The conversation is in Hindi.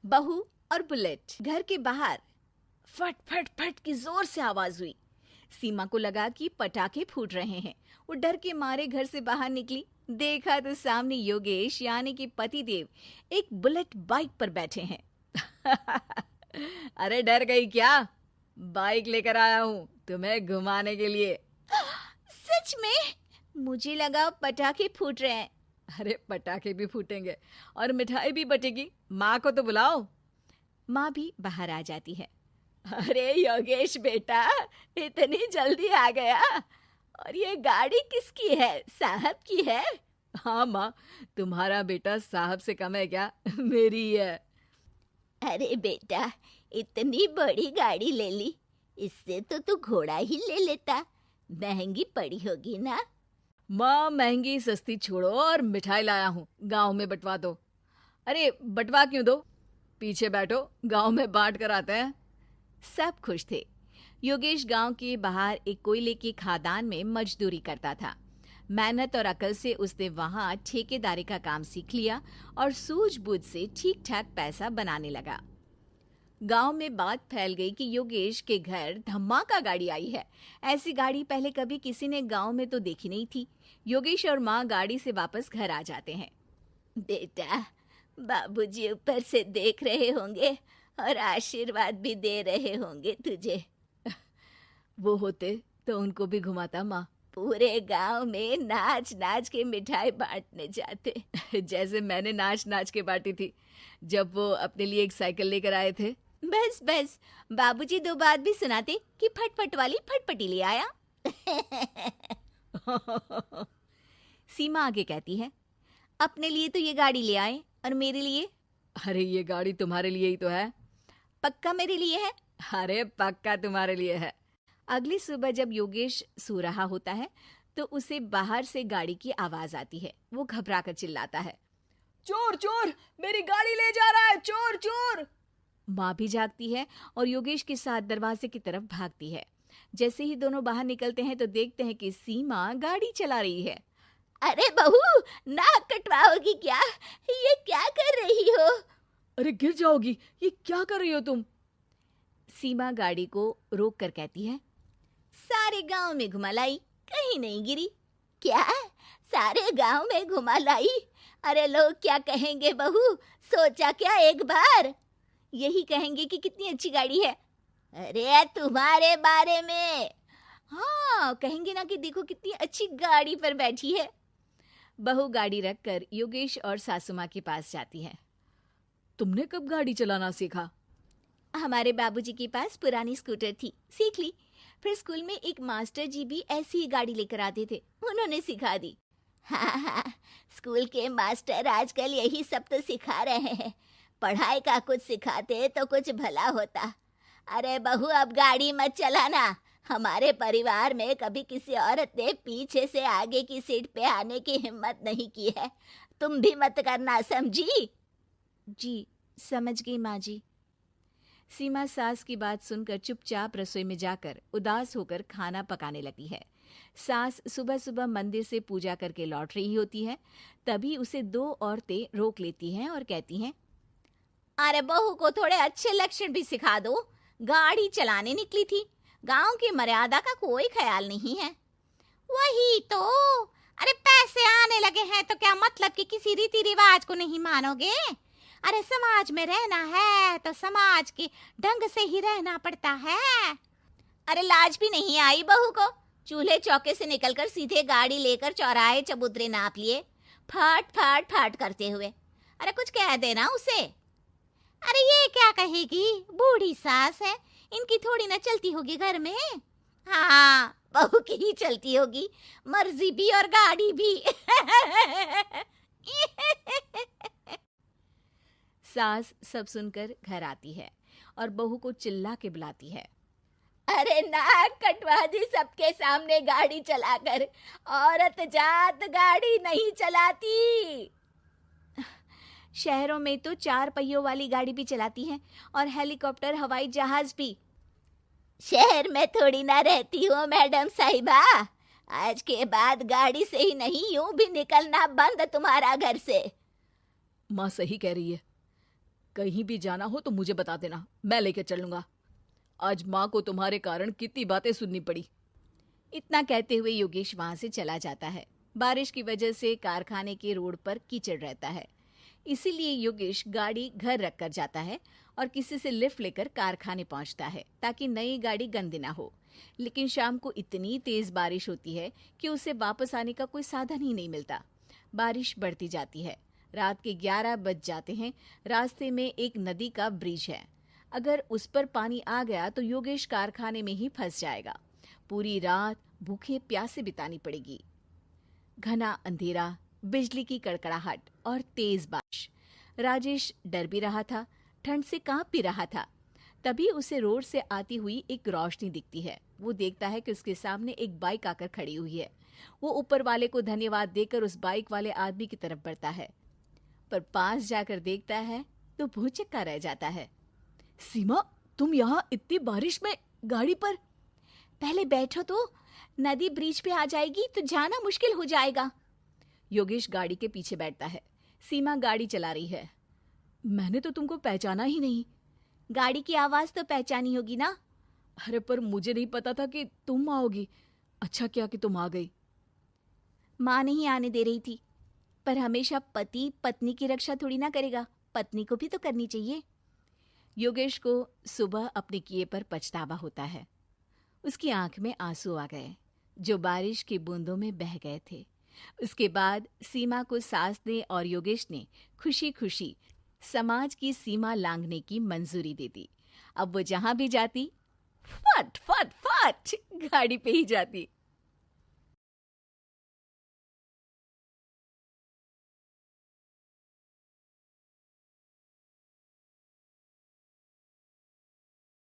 बहू और बुलेट। घर के बाहर फट फट फट की जोर से आवाज हुई। सीमा को लगा कि पटाखे फूट रहे हैं। वो डर के मारे घर से बाहर निकली। देखा तो सामने योगेश यानी कि पतिदेव एक बुलेट बाइक पर बैठे हैं। अरे डर गई क्या? बाइक लेकर आया हूँ तुम्हें घुमाने के लिए। सच में? मुझे लगा पटाखे फूट रहे हैं। अरे पटाखे भी फूटेंगे और मिठाई भी बटेगी। माँ को तो बुलाओ। माँ भी बाहर आ जाती है। अरे योगेश बेटा, इतनी जल्दी आ गया? और ये गाड़ी किसकी है? साहब की है? हाँ माँ, तुम्हारा बेटा साहब से कम है क्या? मेरी ही है। अरे बेटा, इतनी बड़ी गाड़ी ले ली, इससे तो तू घोड़ा ही ले लेता। महंगी पड़ी होगी ना? माँ महंगी सस्ती छोड़ो और मिठाई लाया हूँ, गांव में बंटवा दो। अरे बंटवा क्यों दो? पीछे बैठो, गांव में बांट कर आते हैं। सब खुश थे। योगेश गांव के बाहर एक कोयले की खदान में मजदूरी करता था। मेहनत और अकल से उसने वहां ठेकेदारी का काम सीख लिया और सूझबूझ से ठीक ठाक पैसा बनाने लगा। गांव में बात फैल गई कि योगेश के घर धमाका गाड़ी आई है। ऐसी गाड़ी पहले कभी किसी ने गांव में तो देखी नहीं थी। योगेश और माँ गाड़ी से वापस घर आ जाते हैं। बेटा, बाबूजी ऊपर से देख रहे होंगे और आशीर्वाद भी दे रहे होंगे तुझे। वो होते तो उनको भी घुमाता माँ। पूरे गांव में नाच नाच के मिठाई बांटने जाते। जैसे मैंने नाच नाच के बांटी थी जब वो अपने लिए एक साइकिल लेकर आए थे। बस बस, बाबूजी दो बात भी सुनाते कि फटफट वाली फटफटी ले आया। सीमा आगे कहती है, अपने लिए तो ये गाड़ी ले आए और मेरे लिए? अरे ये गाड़ी तुम्हारे लिए ही तो है। पक्का मेरे लिए है? अरे पक्का तुम्हारे लिए है। अगली सुबह जब योगेश सो रहा होता है तो उसे बाहर से गाड़ी की आवाज आती है। वो घबरा कर चिल्लाता है, चोर चोर, मेरी गाड़ी ले जा रहा है, चोर चोर। माँ भी जागती है और योगेश के साथ दरवाजे की तरफ भागती है। जैसे ही दोनों बाहर निकलते हैं तो देखते हैं कि सीमा गाड़ी चला रही है। अरे बहू, नाक कटवाओगी क्या? ये क्या कर रही हो? अरे गिर जाओगी, ये क्या कर रही हो तुम? सीमा गाड़ी को रोक कर कहती है, सारे गांव में घुमा लाई, कहीं नहीं गिरी। क्या? सारे गांव में घुमा लाई? अरे लोग क्या कहेंगे बहू? सोचा क्या एक बार? यही कहेंगे कि कितनी अच्छी गाड़ी है। अरे तुम्हारे बारे में। हाँ कहेंगे ना कि देखो कितनी अच्छी गाड़ी पर बैठी है। बहू गाड़ी रखकर योगेश और सासू माँ के पास जाती है। तुमने कब गाड़ी चलाना सीखा? हमारे बाबूजी के पास पुरानी स्कूटर थी, सीख ली। फिर स्कूल में एक मास्टर जी भी ऐसी ही गाड़ी लेकर आते थे, उन्होंने सिखा दी। हाँ हाँ, स्कूल के मास्टर आजकल यही सब तो सिखा रहे हैं। पढ़ाई का कुछ सिखाते तो कुछ भला होता। अरे बहू, अब गाड़ी मत चलाना। हमारे परिवार में कभी किसी औरत ने पीछे से आगे की सीट पे आने की हिम्मत नहीं की है। तुम भी मत करना, समझी? जी समझ गई माँ जी। सीमा सास की बात सुनकर चुपचाप रसोई में जाकर उदास होकर खाना पकाने लगती है। सास सुबह सुबह मंदिर से पूजा करके लौट रही होती है। तभी उसे दो औरतें रोक लेती हैं और कहती हैं, अरे बहू को थोड़े अच्छे लक्षण भी सिखा दो। गाड़ी चलाने निकली थी, गांव की मर्यादा का कोई ख्याल नहीं है। वही तो। अरे पैसे आने लगे हैं तो क्या मतलब कि किसी रीति रिवाज को नहीं मानोगे? अरे समाज में रहना है तो समाज के ढंग से ही रहना पड़ता है। अरे लाज भी नहीं आई बहू को? चूल्हे चौके से निकलकर सीधे गाड़ी लेकर चौराहे चबूतरे नाप लिए, फट फट फट करते हुए। अरे कुछ कह देना उसे। अरे ये क्या कहेगी? बूढ़ी सास है, इनकी थोड़ी ना चलती होगी घर में। हाँ, बहू की ही चलती होगी, मर्जी भी और गाड़ी भी। सास सब सुनकर घर आती है और बहू को चिल्ला के बुलाती है, अरे नाक कटवा दी सबके सामने गाड़ी चलाकर। औरत जात गाड़ी नहीं चलाती। शहरों में तो 4 पहियों वाली गाड़ी भी चलाती हैं और हेलीकॉप्टर, हवाई जहाज भी। शहर में थोड़ी ना रहती हो मैडम साहिबा। आज के बाद गाड़ी से ही नहीं, यूं भी निकलना बंद तुम्हारा घर से। माँ सही कह रही है। कहीं भी जाना हो तो मुझे बता देना, मैं लेकर चलूंगा। आज माँ को तुम्हारे कारण कितनी बातें सुननी पड़ी। इतना कहते हुए योगेश वहां से चला जाता है। बारिश की वजह से कारखाने के रोड पर कीचड़ रहता है, इसीलिए योगेश गाड़ी घर रख कर जाता है और किसी से लिफ्ट लेकर कारखाने पहुंचता है ताकि नई गाड़ी गंदी ना हो। लेकिन शाम को इतनी तेज बारिश होती है कि उसे वापस आने का कोई साधन ही नहीं मिलता। बारिश बढ़ती जाती है। रात के 11 बज जाते हैं। रास्ते में एक नदी का ब्रिज है। अगर उस पर पानी आ गया तो योगेश कारखाने में ही फंस जाएगा। पूरी रात भूखे प्यासे बितानी पड़ेगी। घना अंधेरा, बिजली की कड़कड़ाहट और तेज बारिश। राजेश डर भी रहा था, ठंड से कांप भी रहा था। तभी उसे रोड से आती हुई एक रोशनी दिखती है। वो देखता है कि उसके सामने एक बाइक आकर खड़ी हुई है। वो ऊपर वाले को धन्यवाद देकर उस बाइक वाले आदमी की तरफ बढ़ता है, पर पास जाकर देखता है तो भौचक्का रह जाता है। सीमा, तुम यहाँ इतनी बारिश में गाड़ी पर? पहले बैठो तो, नदी ब्रिज पे आ जाएगी तो जाना मुश्किल हो जाएगा। योगेश गाड़ी के पीछे बैठता है। सीमा गाड़ी चला रही है। मैंने तो तुमको पहचाना ही नहीं। गाड़ी की आवाज तो पहचानी होगी ना। अरे पर मुझे नहीं पता था कि तुम आओगी। अच्छा किया कि तुम आ गई। माँ नहीं आने दे रही थी, पर हमेशा पति पत्नी की रक्षा थोड़ी ना करेगा, पत्नी को भी तो करनी चाहिए। योगेश को सुबह अपने किए पर पछतावा होता है। उसकी आंख में आंसू आ गए जो बारिश की बूंदों में बह गए थे। उसके बाद सीमा को सास ने और योगेश ने खुशी खुशी समाज की सीमा लांघने की मंजूरी दे दी। अब वो जहां भी जाती फट फट फट गाड़ी पे ही जाती।